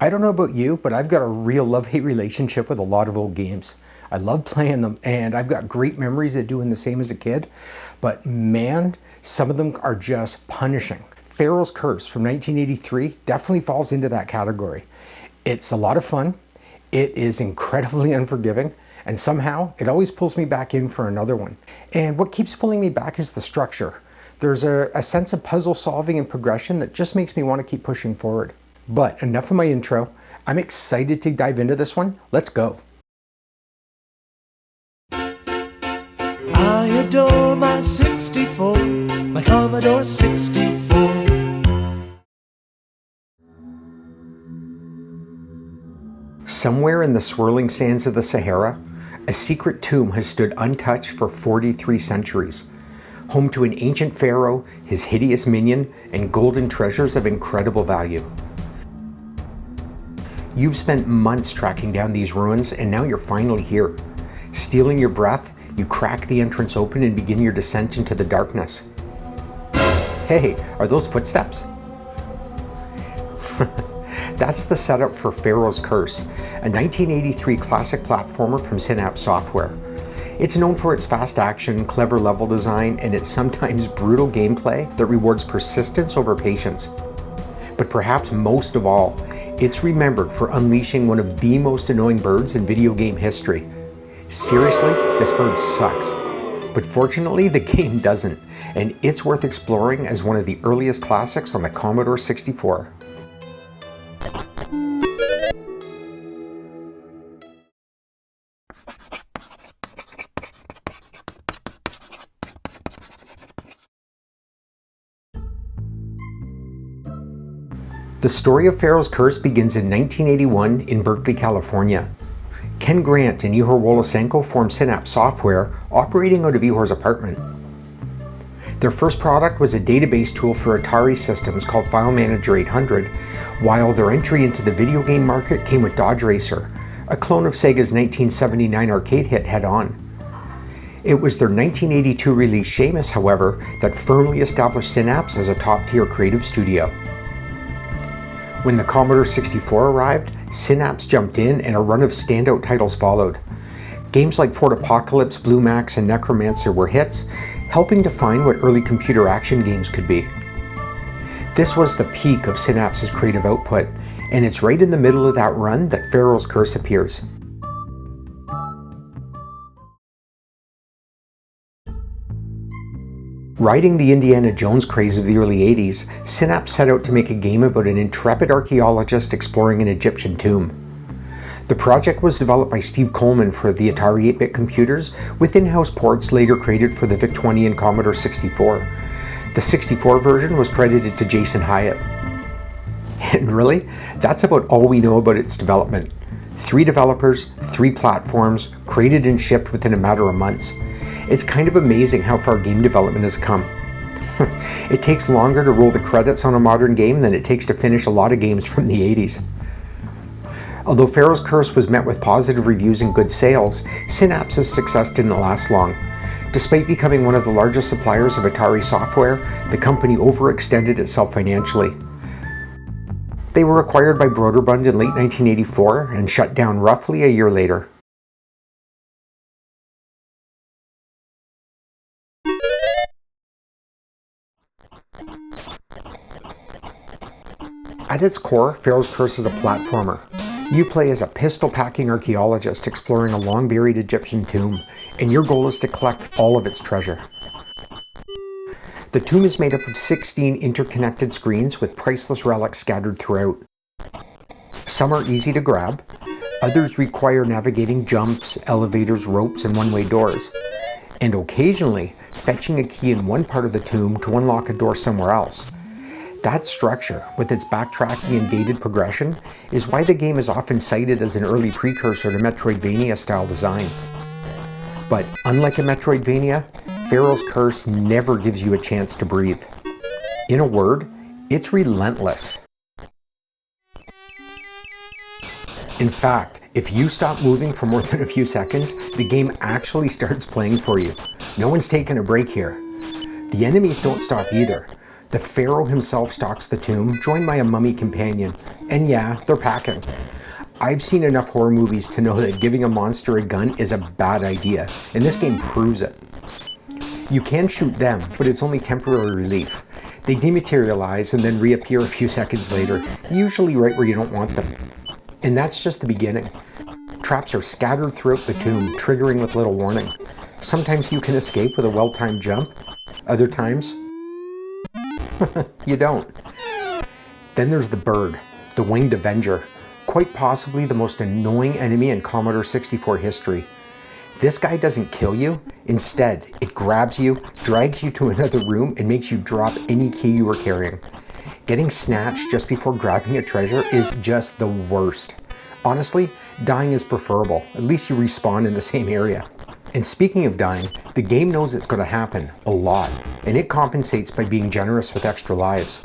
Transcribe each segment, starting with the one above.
I don't know about you, but I've got a real love-hate relationship with a lot of old games. I love playing them, and I've got great memories of doing the same as a kid, but man, some of them are just punishing. Pharaoh's Curse from 1983 definitely falls into that category. It's a lot of fun, it is incredibly unforgiving, and somehow it always pulls me back in for another one. And what keeps pulling me back is the structure. There's a sense of puzzle solving and progression that just makes me want to keep pushing forward. But enough of my intro. I'm excited to dive into this one. Let's go. I adore my 64, my Commodore 64. Somewhere in the swirling sands of the Sahara, a secret tomb has stood untouched for 43 centuries. Home to an ancient pharaoh, his hideous minion, and golden treasures of incredible value. You've spent months tracking down these ruins, and now you're finally here. Stealing your breath, you crack the entrance open and begin your descent into the darkness. Hey, are those footsteps? That's the setup for Pharaoh's Curse, a 1983 classic platformer from Synapse Software. It's known for its fast action, clever level design, and its sometimes brutal gameplay that rewards persistence over patience. But perhaps most of all, it's remembered for unleashing one of the most annoying birds in video game history. Seriously, this bird sucks. But fortunately, the game doesn't, and it's worth exploring as one of the earliest classics on the Commodore 64. The story of Pharaoh's Curse begins in 1981 in Berkeley, California. Ken Grant and Ihor Wolosenko formed Synapse Software, operating out of Ihor's apartment. Their first product was a database tool for Atari systems called File Manager 800, while their entry into the video game market came with Dodge Racer, a clone of Sega's 1979 arcade hit Head On. It was their 1982 release Seamus, however, that firmly established Synapse as a top-tier creative studio. When the Commodore 64 arrived, Synapse jumped in and a run of standout titles followed. Games like Fort Apocalypse, Blue Max, and Necromancer were hits, helping define what early computer action games could be. This was the peak of Synapse's creative output, and it's right in the middle of that run that Pharaoh's Curse appears. Riding the Indiana Jones craze of the early 80s, Synapse set out to make a game about an intrepid archaeologist exploring an Egyptian tomb. The project was developed by Steve Coleman for the Atari 8-bit computers, with in-house ports later created for the VIC-20 and Commodore 64. The 64 version was credited to Jason Hyatt. And really, that's about all we know about its development. 3 developers, 3 platforms, created and shipped within a matter of months. It's kind of amazing how far game development has come. It takes longer to roll the credits on a modern game than it takes to finish a lot of games from the 80s. Although Pharaoh's Curse was met with positive reviews and good sales, Synapse's success didn't last long. Despite becoming one of the largest suppliers of Atari software, the company overextended itself financially. They were acquired by Broderbund in late 1984 and shut down roughly a year later. At its core, Pharaoh's Curse is a platformer. You play as a pistol-packing archaeologist exploring a long-buried Egyptian tomb, and your goal is to collect all of its treasure. The tomb is made up of 16 interconnected screens with priceless relics scattered throughout. Some are easy to grab, others require navigating jumps, elevators, ropes, and one-way doors, and occasionally fetching a key in one part of the tomb to unlock a door somewhere else. That structure, with its backtracking and gated progression, is why the game is often cited as an early precursor to Metroidvania style design. But unlike a Metroidvania, Pharaoh's Curse never gives you a chance to breathe. In a word, it's relentless. In fact, if you stop moving for more than a few seconds, the game actually starts playing for you. No one's taking a break here. The enemies don't stop either. The Pharaoh himself stalks the tomb, joined by a mummy companion. And yeah, they're packing. I've seen enough horror movies to know that giving a monster a gun is a bad idea, and this game proves it. You can shoot them, but it's only temporary relief. They dematerialize and then reappear a few seconds later, usually right where you don't want them. And that's just the beginning. Traps are scattered throughout the tomb, triggering with little warning. Sometimes you can escape with a well-timed jump. Other times, you don't. Then there's the bird, the Winged Avenger, quite possibly the most annoying enemy in Commodore 64 history. This guy doesn't kill you. Instead, it grabs you, drags you to another room, and makes you drop any key you were carrying. Getting snatched just before grabbing a treasure is just the worst. Honestly, dying is preferable. At least you respawn in the same area. And speaking of dying, the game knows it's going to happen a lot, and it compensates by being generous with extra lives.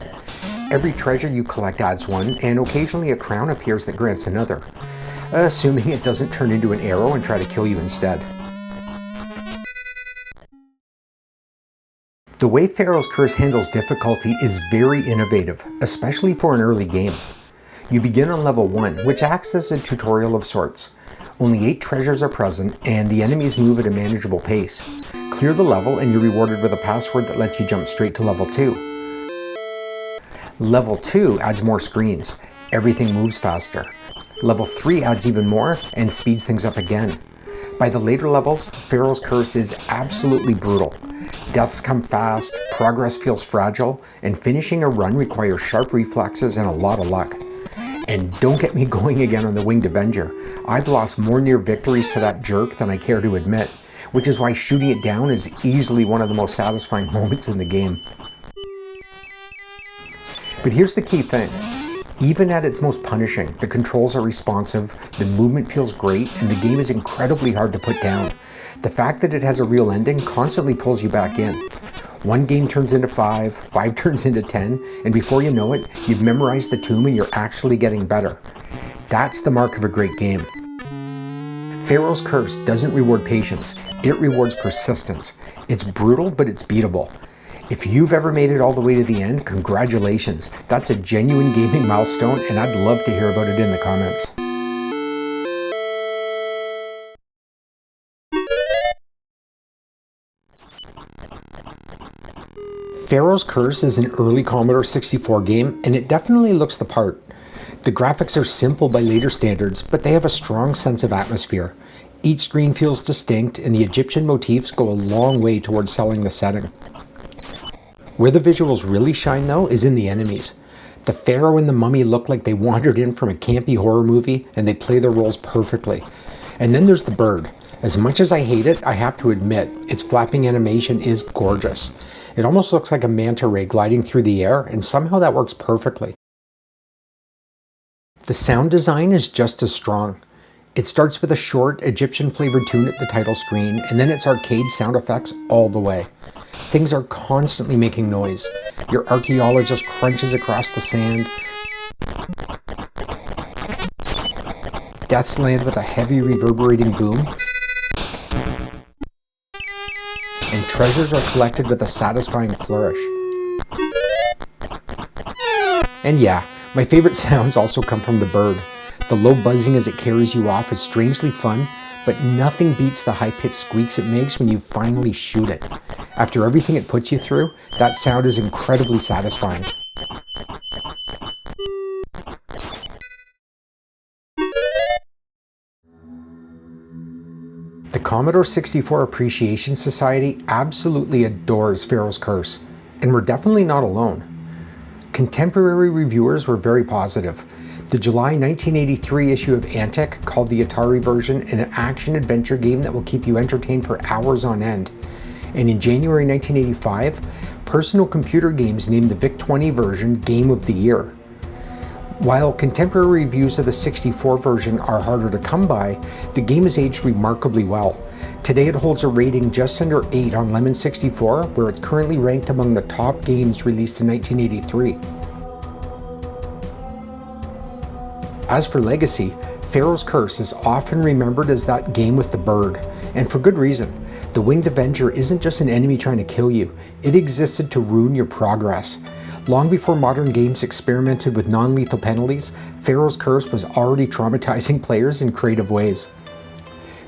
Every treasure you collect adds one, and occasionally a crown appears that grants another, assuming it doesn't turn into an arrow and try to kill you instead. The way Pharaoh's Curse handles difficulty is very innovative, especially for an early game. You begin on level 1, which acts as a tutorial of sorts. Only 8 treasures are present, and the enemies move at a manageable pace. Clear the level and you're rewarded with a password that lets you jump straight to level 2. Level 2 adds more screens. Everything moves faster. Level 3 adds even more and speeds things up again. By the later levels, Pharaoh's Curse is absolutely brutal. Deaths come fast, progress feels fragile, and finishing a run requires sharp reflexes and a lot of luck. And don't get me going again on the Winged Avenger. I've lost more near victories to that jerk than I care to admit, which is why shooting it down is easily one of the most satisfying moments in the game. But here's the key thing. Even at its most punishing, the controls are responsive, the movement feels great, and the game is incredibly hard to put down. The fact that it has a real ending constantly pulls you back in. One game turns into 5, 5 turns into 10, and before you know it, you've memorized the tomb and you're actually getting better. That's the mark of a great game. Pharaoh's Curse doesn't reward patience, it rewards persistence. It's brutal, but it's beatable. If you've ever made it all the way to the end, congratulations. That's a genuine gaming milestone, and I'd love to hear about it in the comments. Pharaoh's Curse is an early Commodore 64 game, and it definitely looks the part. The graphics are simple by later standards, but they have a strong sense of atmosphere. Each screen feels distinct, and the Egyptian motifs go a long way towards selling the setting. Where the visuals really shine, though, is in the enemies. The Pharaoh and the mummy look like they wandered in from a campy horror movie, and they play their roles perfectly. And then there's the bird. As much as I hate it, I have to admit, its flapping animation is gorgeous. It almost looks like a manta ray gliding through the air, and somehow that works perfectly. The sound design is just as strong. It starts with a short, Egyptian-flavored tune at the title screen, and then it's arcade sound effects all the way. Things are constantly making noise. Your archaeologist crunches across the sand. Deaths land with a heavy reverberating boom. And treasures are collected with a satisfying flourish. And yeah, my favorite sounds also come from the bird. The low buzzing as it carries you off is strangely fun, but nothing beats the high-pitched squeaks it makes when you finally shoot it. After everything it puts you through, that sound is incredibly satisfying. The Commodore 64 Appreciation Society absolutely adores Pharaoh's Curse, and we're definitely not alone. Contemporary reviewers were very positive. The July 1983 issue of Antic called the Atari version an action-adventure game that will keep you entertained for hours on end. And in January 1985, Personal Computer Games named the VIC-20 version Game of the Year. While contemporary reviews of the 64 version are harder to come by, the game has aged remarkably well. Today it holds a rating just under 8 on Lemon 64, where it's currently ranked among the top games released in 1983. As for legacy, Pharaoh's Curse is often remembered as that game with the bird, and for good reason. The Winged Avenger isn't just an enemy trying to kill you, it existed to ruin your progress. Long before modern games experimented with non-lethal penalties, Pharaoh's Curse was already traumatizing players in creative ways.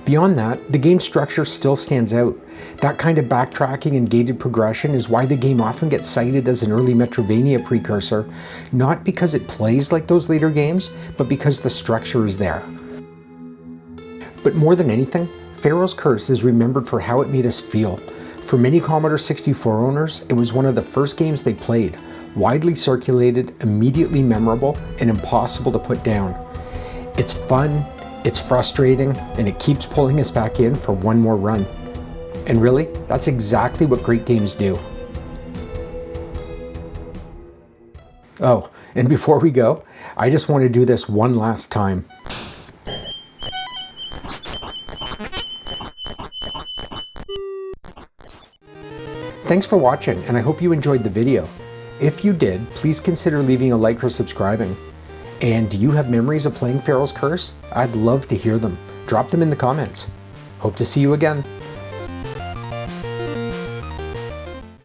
Beyond that, the game structure still stands out. That kind of backtracking and gated progression is why the game often gets cited as an early Metroidvania precursor, not because it plays like those later games, but because the structure is there. But more than anything, Pharaoh's Curse is remembered for how it made us feel. For many Commodore 64 owners, it was one of the first games they played, widely circulated, immediately memorable, and impossible to put down. It's fun, it's frustrating, and it keeps pulling us back in for one more run. And really, that's exactly what great games do. Oh, and before we go, I just want to do this one last time. Thanks for watching, and I hope you enjoyed the video. If you did, please consider leaving a like or subscribing. And do you have memories of playing Pharaoh's Curse? I'd love to hear them. Drop them in the comments. Hope to see you again.